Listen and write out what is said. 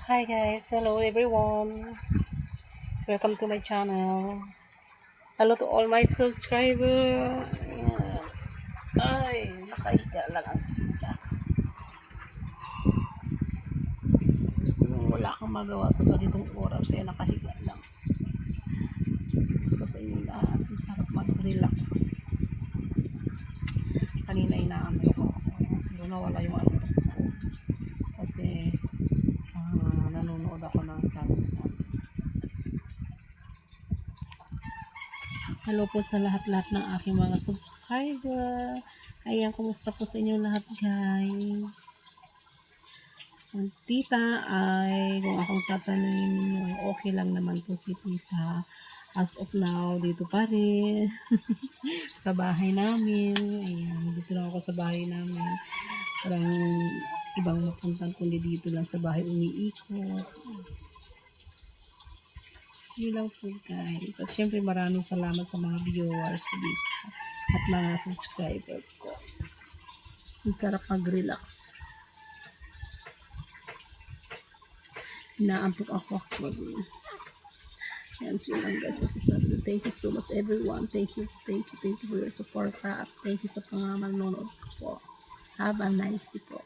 Hi guys, hello everyone. Welcome to my channel. Hello to all my subscribers. Ay, nakahiga lang ang kita. Wala kang magawa to sa ditong oras kaya nakahiga lang. Gusto sa inyo lahat, sarap mag-relax. Kanina inaano ko. Pero nawala yung ano ko. Kasi nanonood ako ng cellphone. Hello po sa lahat-lahat ng aking mga subscriber. Ayan, kumusta po sa inyo lahat guys? Ang tita ay, kung akong tatanungin ninyo, okay lang naman po si tita. As of now, dito pa rin. Sa bahay namin. Ayan, dito lang ako sa bahay namin. Parang ibang mapuntan kundi dito lang sa bahay umiikot. So, yun lang po guys. At syempre maraming salamat sa mga viewers ko dito at mga subscriber ko. Ang sarap mag-relax. Inaampok ako actually. Yan, so yun lang guys. Masasabi. Thank you so much everyone. Thank you for your support. At thank you sa pangmanonood ko po. Have a nice day po.